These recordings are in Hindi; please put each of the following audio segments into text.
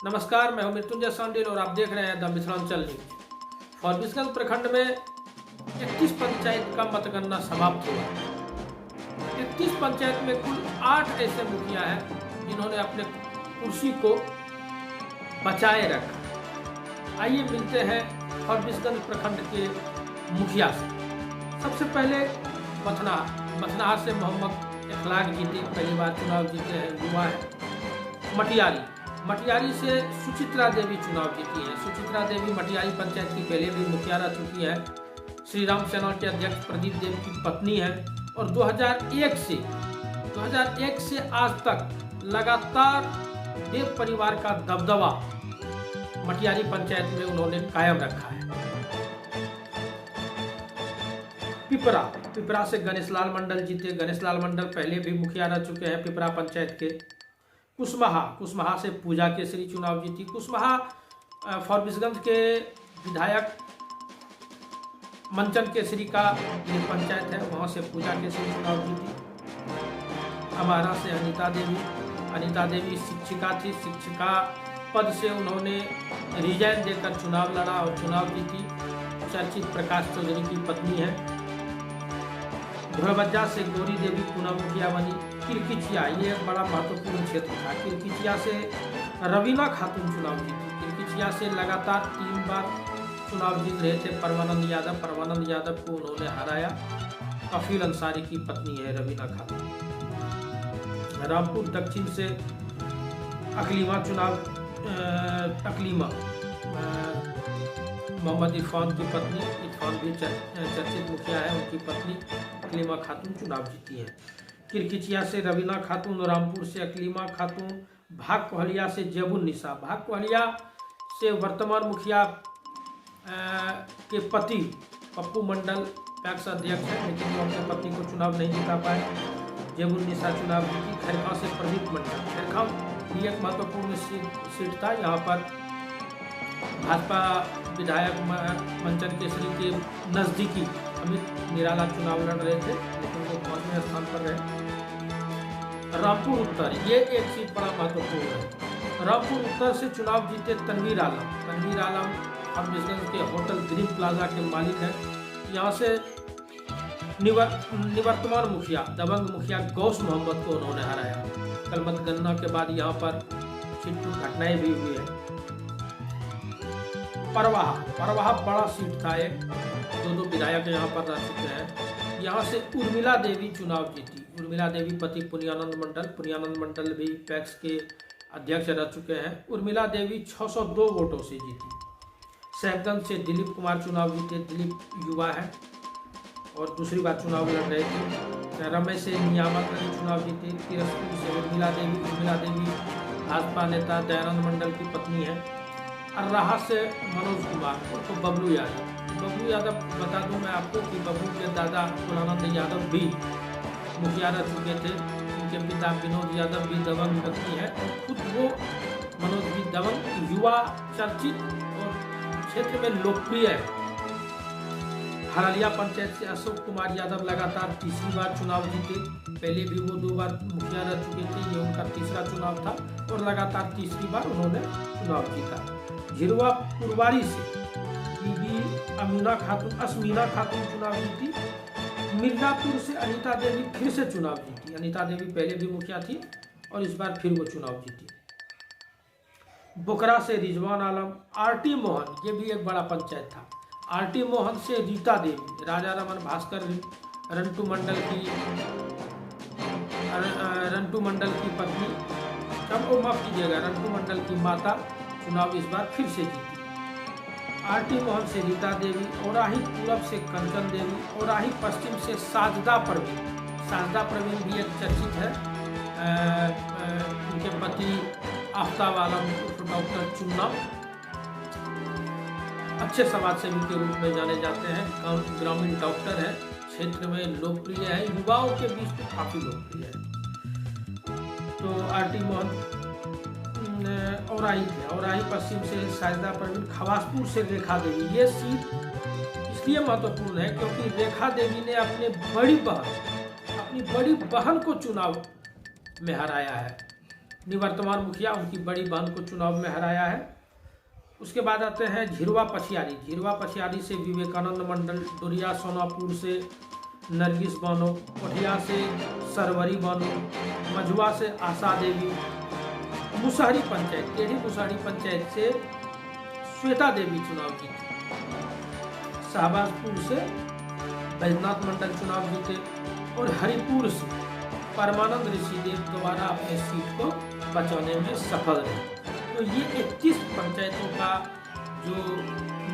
नमस्कार, मैं हूं मृत्युंजय सांडिल और आप देख रहे हैं द मिथिलांचल न्यूज। फॉरबिसगंज प्रखंड में 31 पंचायत का मतगणना समाप्त हुआ। 31 पंचायत में कुल 8 ऐसे मुखिया हैं जिन्होंने अपने कुर्सी को बचाए रखा। आइए मिलते हैं फॉरबिसगंज प्रखंड के मुखिया से। सबसे पहले मथनहा से मोहम्मद इखलाक जीते, पहली बार चुनाव जीते हैं, युवा है। मटियारी से सुचित्रा देवी चुनाव जीती है। सुचित्रा देवी मटियारी पंचायत की पहले भी मुखिया रह चुकी है। श्री राम सेना के अध्यक्ष प्रदीप देव की पत्नी है और 2001 से आज तक लगातार देव परिवार का दबदबा मटियारी पंचायत में उन्होंने कायम रखा है। पिपरा से गणेश लाल मंडल जीते। गणेश लाल मंडल पहले भी मुखिया रह चुके हैं पिपरा पंचायत के। कुशमाहा से पूजा केसरी चुनाव जीती। कुशमाहा फॉरबिसगंज के विधायक मंचन केसरी का ये पंचायत है, वहाँ से पूजा केसरी चुनाव जीती। अमारा से अनीता देवी शिक्षिका थी। शिक्षिका पद से उन्होंने रिजाइन देकर चुनाव लड़ा और चुनाव जीती। चर्चित प्रकाश चौधरी की पत्नी है। धोरबज्जा से गौरी देवी पुनः मुखिया बनी। किरकिचिया, ये एक बड़ा महत्वपूर्ण क्षेत्र था। किरकिचिया से रवीना खातून चुनाव जीती। किरकिचिया से लगातार 3 बार चुनाव जीत रहे थे परमानंद यादव को उन्होंने हराया। कफील अंसारी की पत्नी है रवीना खातून। रामपुर दक्षिण से अकलीमा मोहम्मद इरफान की पत्नी, इरफान भी चर्चित मुखिया है, उनकी पत्नी अकलीमा खातून चुनाव जीती है। किरकिचिया से रवीना खातून, रामपुर से अकलीमा खातून, भाग कोहलिया से जेबुन्निसा। भाग कोहलिया से वर्तमान मुखिया के पति पप्पू मंडल पैक्स अध्यक्ष है, लेकिन वो अपने पत्नी को चुनाव नहीं जिता पाए। जेबुन्निसा चुनाव जीती। खैरखां से प्रदीप मंडल। खैरखां भी एक महत्वपूर्ण सीट था। यहाँ पर भाजपा विधायक मंचन केसरी के नज़दीकी अमित निराला चुनाव लड़ रहे थे, लेकिन वो 5वें स्थान पर रहे। रामपुर उत्तर, ये एक सीट बड़ा महत्वपूर्ण है। रामपुर उत्तर से चुनाव जीते तनवीर आलम फॉरबिसगंज के होटल ग्रीन प्लाजा के मालिक हैं। यहाँ से निवर्तमान मुखिया दबंग मुखिया गौस मोहम्मद को उन्होंने हराया। कल मतगणना के बाद यहाँ पर छिटपुट घटनाएं भी हुई है। परवाहा बड़ा सीट था, एक 2 विधायक यहाँ पर रह चुके हैं। यहाँ से उर्मिला देवी चुनाव जीती। उर्मिला देवी पति पुनियानंद मंडल भी पैक्स के अध्यक्ष रह चुके हैं। उर्मिला देवी 602 वोटों से जीती। साहेबगंज से दिलीप कुमार चुनाव जीते। दिलीप युवा है और दूसरी बार चुनाव लड़ रहे थे। रमेश से नियामत अली चुनाव जीते। तिरसपुर से उर्मिला देवी भाजपा नेता दयानंद मंडल की पत्नी है। अर्राहा से मनोज कुमार तो बबलू यादव बता दूं मैं आपको कि बबलू के दादा कुलानंद यादव भी मुखिया रह चुके थे। उनके पिता विनोद यादव भी दबंग व्यक्ति है और खुद वो मनोज भी दबंग, युवा, चर्चित और क्षेत्र में लोकप्रिय है। हरलिया पंचायत से अशोक कुमार यादव लगातार 3री बार चुनाव जीते। पहले भी वो 2 बार मुखिया रह चुके थे, ये उनका 3रा चुनाव था और लगातार 3री बार उन्होंने चुनाव जीता। झिरवा पुरवारी से बीबी असमीना खातून चुनाव जीती। मिर्जापुर से अनीता देवी फिर से चुनाव जीती। अनीता देवी पहले भी मुखिया थी और इस बार फिर वो चुनाव जीती। बोकरा से रिजवान आलम। आरटी मोहन, ये भी एक बड़ा पंचायत था। आरटी मोहन से रीता देवी, राजा रमन भास्कर रंटू मंडल की पत्नी, माफ कीजिएगा, रंटू मंडल की माता चुनाव इस बार फिर से जीती। आरटी मोहन से रीता देवी। औराही पूरब से कंचन देवी। औराही पश्चिम से साजदा प्रवीण भी एक चर्चित है। उनके पति आफ्ताब आलम डॉक्टर चुन्ना अच्छे समाज सेवी के रूप में जाने जाते हैं। ग्रामीण डॉक्टर है, क्षेत्र में लोकप्रिय है, युवाओं के बीच में काफी लोकप्रिय है। तो आरटी मोहन औराही पश्चिम से साजदा प्रवीण। खवासपुर से रेखा देवी। ये सीट इसलिए महत्वपूर्ण है क्योंकि रेखा देवी ने अपनी बड़ी बहन को चुनाव में हराया है। निवर्तमान मुखिया, उनकी बड़ी बहन को चुनाव में हराया है। उसके बाद आते हैं झिरवा पछियारी। झिरवा पछियारी से विवेकानंद मंडल, डोरिया सोनापुर से नरगिस बानो, कोठिया से सरवरी बानो, मझुआ से आशा देवी, मुसहरी पंचायत, टेढ़ी मुसहरी पंचायत से श्वेता देवी चुनाव जीती, शाहबाजपुर से बैजनाथ मंडल चुनाव जीते और हरिपुर से परमानंद ऋषिदेव द्वारा अपने सीट को बचाने में सफल रहे। तो ये 31 पंचायतों का जो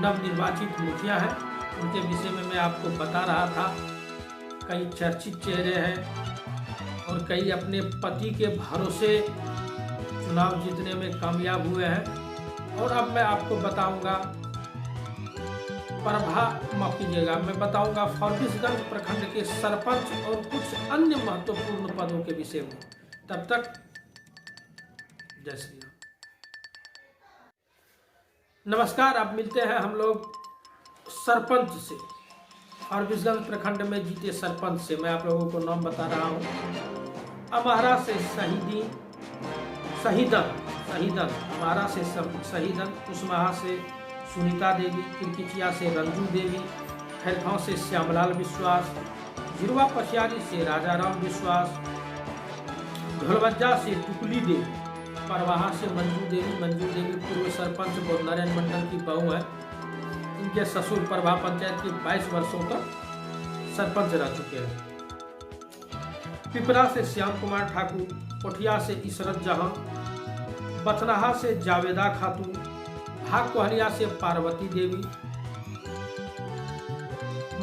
नवनिर्वाचित मुखिया हैं उनके विषय में मैं आपको बता रहा था। कई चर्चित चेहरे हैं और कई अपने पति के भरोसे चुनाव जीतने में कामयाब हुए हैं। और अब मैं आपको बताऊंगा माफ कीजिएगा, मैं बताऊंगा फारबिसगंज प्रखंड के सरपंच और कुछ अन्य महत्वपूर्ण पदों के विषय में। तब तक जय श्री राम। नमस्कार, अब मिलते हैं हम लोग सरपंच से, फारबिसगंज प्रखंड में जीते सरपंच से। मैं आप लोगों को नाम बता रहा हूँ। अमहरा से शहीदन, अमहरा से शहीदन, कुशमाहा से सुनीता देवी, किरकिचिया से रंजू देवी, खैरगांव से श्यामलाल विश्वास, झिरवा पछियारी से राजाराम विश्वास, ढोलवज्जा से टुकली देवी, परवाहा से मंजू देवी पूर्व सरपंच बोधनारायण मंडल की बहू है। इनके ससुर परवा पंचायत के 22 वर्षों तक सरपंच रह चुके हैं। पिपरा से श्याम कुमार ठाकुर, कोठिया से इशरत जहां, बथनाहा से जावेदा खातून, भाग कोहलिया से पार्वती देवी,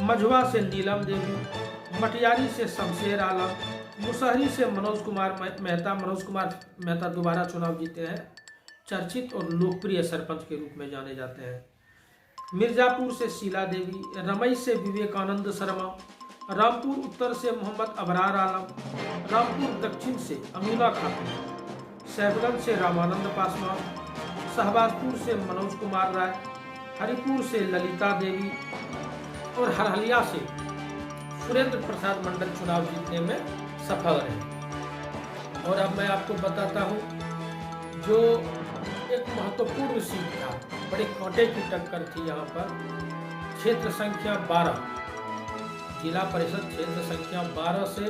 मझुआ से नीलम देवी, मटियारी से शमशेर आलम, मुसहरी से मनोज कुमार मेहता दोबारा चुनाव जीते हैं। चर्चित और लोकप्रिय सरपंच के रूप में जाने जाते हैं। मिर्जापुर से शीला देवी, रमई से विवेकानंद शर्मा, रामपुर उत्तर से मोहम्मद अबरार आलम, रामपुर दक्षिण से अमीना खातून, सैफगंज से रामानंद पासवान, शाहबाजपुर से मनोज कुमार राय, हरिपुर से ललिता देवी और हरहलिया से सुरेंद्र प्रसाद मंडल चुनाव जीतने में सफल रहे। और अब मैं आपको बताता हूँ जो एक महत्वपूर्ण सीट था, बड़े कांटे की टक्कर थी यहाँ पर। क्षेत्र संख्या 12, जिला परिषद क्षेत्र संख्या 12 से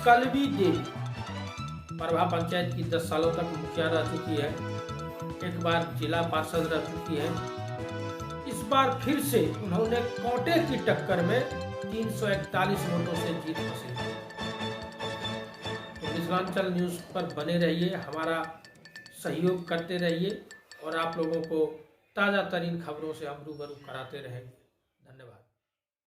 कलवी देवी, परवा पंचायत की 10 सालों तक मुखिया रह चुकी है, एक बार जिला पार्षद रह चुकी है। इस बार फिर से उन्होंने कांटे की टक्कर में 341 वोटों से जीत हासिल की। तो मिथिलांचल न्यूज़ पर बने रहिए, हमारा सहयोग करते रहिए और आप लोगों को ताज़ा तरीन खबरों से हम रूबरू कराते रहेंगे। धन्यवाद।